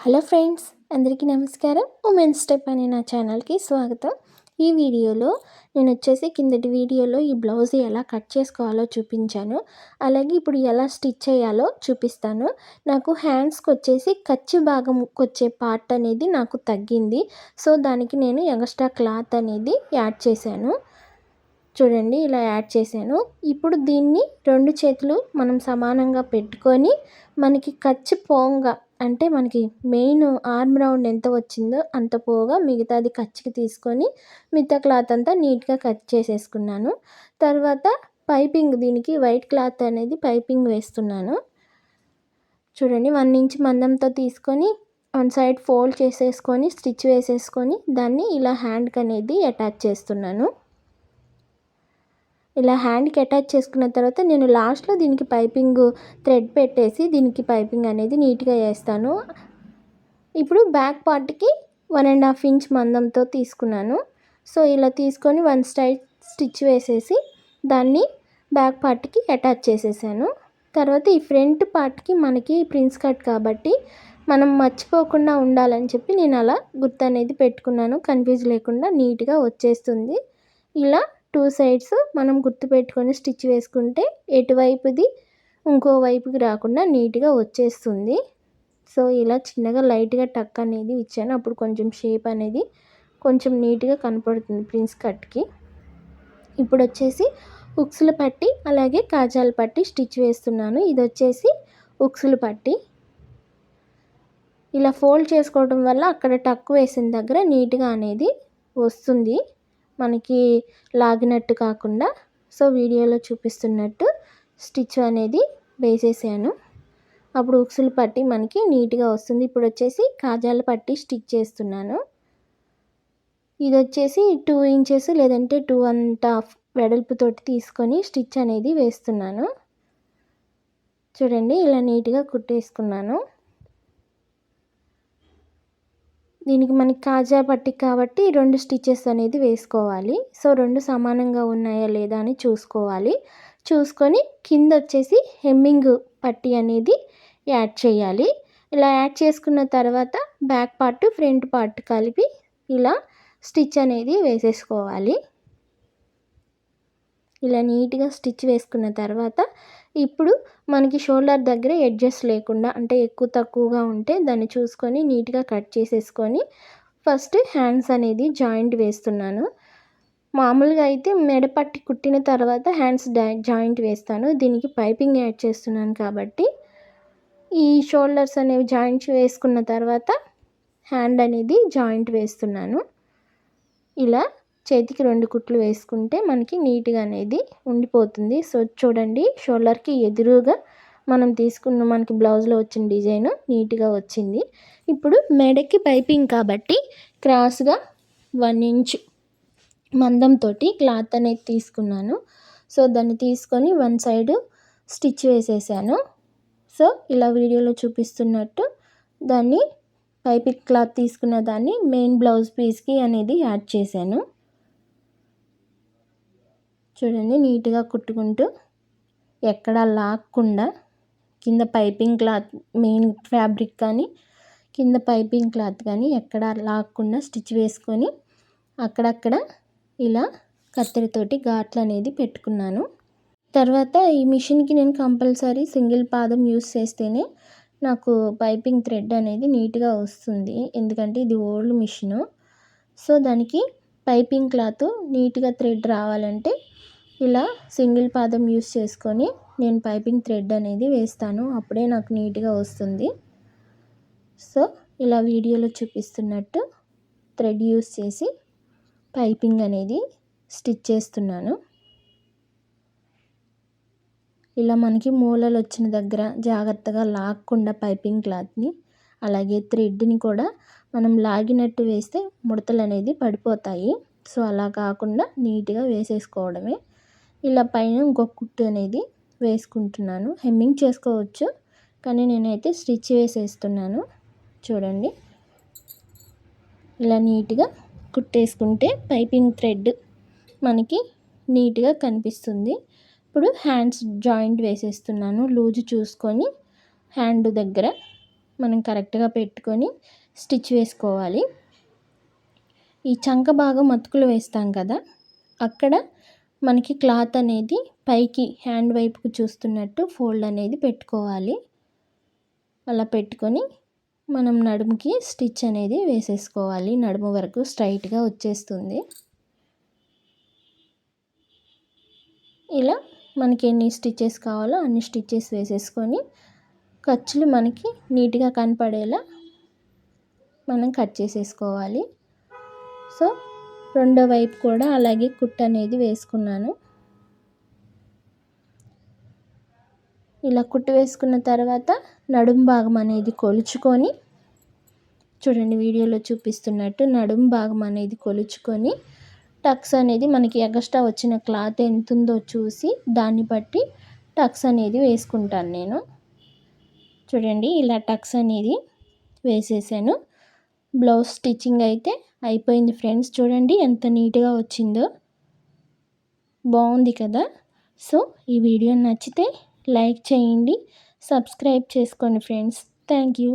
Hello friends, అందరికీ నమస్కారం. Women's step అనే నా ఛానల్కి స్వాగతం. ఈ వీడియోలో నేను కిందటి వీడియోలో ఈ బ్లౌజ్ ఎలా కట్ చేసుకోవాలో చూపించాను. అలాగే ఇప్పుడు ఎలా స్టిచ్ చేయాలో చూపిస్తాను. నాకు హ్యాండ్స్కి ఖర్చు భాగంకి వచ్చే పార్ట్ అనేది నాకు తగ్గింది. సో దానికి నేను ఎక్స్ట్రా క్లాత్ అనేది యాడ్ చేశాను. చూడండి, ఇలా యాడ్ చేశాను. ఇప్పుడు దీన్ని రెండు చేతులు మనం సమానంగా పెట్టుకొని మనకి ఖర్చు పోంగా, అంటే మనకి మెయిన్ ఆర్మ్ రౌండ్ ఎంత వచ్చిందో అంత పోగా మిగతాది ఖర్చుకి తీసుకొని మిగతా క్లాత్ అంతా నీట్గా కట్ చేసేసుకున్నాను. తర్వాత పైపింగ్, దీనికి వైట్ క్లాత్ అనేది పైపింగ్ వేస్తున్నాను. చూడండి, 1 ఇంచ్ మందంతో తీసుకొని వన్ సైడ్ ఫోల్డ్ చేసేసుకొని స్టిచ్ వేసేసుకొని దాన్ని ఇలా హ్యాండ్కి అనేది అటాచ్ చేస్తున్నాను. ఇలా హ్యాండ్కి అటాచ్ చేసుకున్న తర్వాత నేను లాస్ట్లో దీనికి పైపింగ్ థ్రెడ్ పెట్టేసి దీనికి పైపింగ్ అనేది నీట్గా వేస్తాను. ఇప్పుడు బ్యాక్ పార్ట్కి 1.5 ఇంచ్ మందంతో తీసుకున్నాను. సో ఇలా తీసుకొని వన్ సైడ్ స్టిచ్ వేసేసి దాన్ని బ్యాక్ పార్ట్కి అటాచ్ చేసేసాను. తర్వాత ఈ ఫ్రంట్ పార్ట్కి మనకి ప్రిన్స్ కట్ కాబట్టి మనం మర్చిపోకుండా ఉండాలని చెప్పి నేను అలా గుర్తు అనేది పెట్టుకున్నాను. కన్ఫ్యూజ్ లేకుండా నీట్గా వచ్చేస్తుంది. ఇలా 2 సైడ్స్ మనం గుర్తుపెట్టుకొని స్టిచ్ వేసుకుంటే ఎటువైపుది ఇంకో వైపుకి రాకుండా నీట్గా వచ్చేస్తుంది. సో ఇలా చిన్నగా లైట్గా టక్ అనేది ఇచ్చాను. అప్పుడు కొంచెం షేప్ అనేది కొంచెం నీట్గా కనపడుతుంది ప్రిన్స్ కట్కి. ఇప్పుడు ఉక్సులు పట్టి అలాగే కాజాలు పట్టి స్టిచ్ వేస్తున్నాను. ఇది ఉక్సులు పట్టి. ఇలా ఫోల్డ్ చేసుకోవడం వల్ల అక్కడ టక్ వేసిన దగ్గర నీట్గా అనేది వస్తుంది, మనకి లాగినట్టు కాకుండా. సో వీడియోలో చూపిస్తున్నట్టు స్టిచ్ అనేది వేసేసాను. అప్పుడు ఉక్సులు పట్టి మనకి నీట్గా వస్తుంది. ఇప్పుడు కాజాలు పట్టి స్టిచ్ చేస్తున్నాను. ఇది 2 ఇంచెస్ లేదంటే 2.5 వెడల్పుతోటి తీసుకొని స్టిచ్ అనేది వేస్తున్నాను. చూడండి, ఇలా నీట్గా కుట్టేసుకున్నాను. దీనికి మనకి కాజా పట్టి కాబట్టి 2 స్టిచెస్ అనేది వేసుకోవాలి. సో 2 సమానంగా ఉన్నాయా లేదా అని చూసుకోవాలి. చూసుకొని కింద హెమ్మింగ్ పట్టి అనేది యాడ్ చేయాలి. ఇలా యాడ్ చేసుకున్న తర్వాత బ్యాక్ పార్ట్ ఫ్రంట్ పార్ట్ కలిపి ఇలా స్టిచ్ అనేది వేసేసుకోవాలి. ఇలా నీట్గా స్టిచ్ వేసుకున్న తర్వాత ఇప్పుడు మనకి షోల్డర్ దగ్గర ఎడ్జెస్ లేకుండా, అంటే ఎక్కువ తక్కువగా ఉంటే దాన్ని చూసుకొని నీట్గా కట్ చేసేసుకొని ఫస్ట్ హ్యాండ్స్ అనేది జాయింట్ వేస్తున్నాను. మామూలుగా అయితే మెడపట్టి కుట్టిన తర్వాత హ్యాండ్స్ జాయింట్ వేస్తాను. దీనికి పైపింగ్ యాడ్ చేస్తున్నాను కాబట్టి ఈ షోల్డర్స్ అనేవి జాయింట్స్ వేసుకున్న తర్వాత హ్యాండ్ అనేది జాయింట్ వేస్తున్నాను. ఇలా చేతికి 2 కుట్లు వేసుకుంటే మనకి నీట్గా అనేది ఉండిపోతుంది. సో చూడండి, షోల్డర్కి ఎదురుగా మనం తీసుకున్న మనకి బ్లౌజ్లో వచ్చిన డిజైన్ నీట్గా వచ్చింది. ఇప్పుడు మెడకి పైపింగ్ కాబట్టి క్రాస్గా 1 ఇంచ్ మందంతో క్లాత్ అనేది తీసుకున్నాను. సో దాన్ని తీసుకొని వన్ సైడ్ స్టిచ్ వేసేసాను. సో ఇలా వీడియోలో చూపిస్తున్నట్టు దాన్ని పైపింగ్ క్లాత్ తీసుకున్న దాన్ని మెయిన్ బ్లౌజ్ పీస్కి అనేది యాడ్ చేశాను. చూడండి, నీట్గా కుట్టుకుంటూ ఎక్కడ లాక్కుండా కింద పైపింగ్ క్లాత్, మెయిన్ ఫ్యాబ్రిక్ కానీ కింద పైపింగ్ క్లాత్ కానీ ఎక్కడ లాక్కుండా స్టిచ్ వేసుకొని అక్కడక్కడ ఇలా కత్తెరతోటి ఘాట్లు అనేది పెట్టుకున్నాను. తర్వాత ఈ మిషన్కి నేను కంపల్సరీ సింగిల్ పాదం యూస్ చేస్తేనే నాకు పైపింగ్ థ్రెడ్ అనేది నీట్గా వస్తుంది. ఎందుకంటే ఇది ఓల్డ్ మిషను. సో దానికి పైపింగ్ క్లాత్ నీట్గా థ్రెడ్ రావాలంటే ఇలా సింగిల్ పాదం యూస్ చేసుకొని నేను పైపింగ్ థ్రెడ్ అనేది వేస్తాను. అప్పుడే నాకు నీట్గా వస్తుంది. సో ఇలా వీడియోలో చూపిస్తున్నట్టు థ్రెడ్ యూస్ చేసి పైపింగ్ అనేది స్టిచ్ చేస్తున్నాను. ఇలా మనకి మూలలు వచ్చిన దగ్గర జాగ్రత్తగా లాక్కుండా పైపింగ్ క్లాత్ని, అలాగే థ్రెడ్ని కూడా మనం లాగినట్టు వేస్తే ముడతలు అనేది పడిపోతాయి. సో అలా కాకుండా నీట్గా వేసేసుకోవడమే. ఇలా పైన ఇంకొక కుట్టు అనేది వేసుకుంటున్నాను. హెమ్మింగ్ చేసుకోవచ్చు, కానీ నేనైతే స్టిచ్ వేసేస్తున్నాను. చూడండి, ఇలా నీట్గా కుట్టేసుకుంటే పైపింగ్ థ్రెడ్ మనకి నీట్గా కనిపిస్తుంది. ఇప్పుడు హ్యాండ్స్ జాయింట్ వేసేస్తున్నాను. లూజ్ చూసుకొని హ్యాండ్ దగ్గర మనం కరెక్ట్గా పెట్టుకొని స్టిచ్ వేసుకోవాలి. ఈ చంక భాగం అతుకులు వేస్తాం కదా, అక్కడ మనకి క్లాత్ అనేది పైకి హ్యాండ్ వైపుకు చూస్తున్నట్టు ఫోల్డ్ అనేది పెట్టుకోవాలి. అలా పెట్టుకొని మనం నడుముకి స్టిచ్ అనేది వేసేసుకోవాలి. నడుము వరకు స్ట్రైట్గా వచ్చేస్తుంది. ఇలా మనకి ఎన్ని స్టిచెస్ కావాలో అన్ని స్టిచెస్ వేసేసుకొని ఖర్చులు మనకి నీట్గా కనపడేలా మనం కట్ చేసేసుకోవాలి. సో రెండో వైపు కూడా అలాగే కుట్టు అనేది వేసుకున్నాను. ఇలా కుట్టు వేసుకున్న తర్వాత నడుము భాగం అనేది కొలుచుకొని, చూడండి వీడియోలో చూపిస్తున్నట్టు నడుము భాగం అనేది కొలుచుకొని టక్స్ అనేది మనకి ఎగస్ట్రా వచ్చిన క్లాత్ ఎంత ఉందో చూసి దాన్ని బట్టి టక్స్ అనేది వేసుకుంటాను నేను. చూడండి ఇలా టక్స్ అనేది వేసేసాను. బ్లౌజ్ స్టిచ్చింగ్ అయితే అయిపోయింది ఫ్రెండ్స్. చూడండి ఎంత నీట్గా వచ్చిందో, బాగుంది కదా. సో ఈ వీడియో నచ్చితే లైక్ చేయండి, సబ్స్క్రైబ్ చేసుకోండి ఫ్రెండ్స్. Thank you.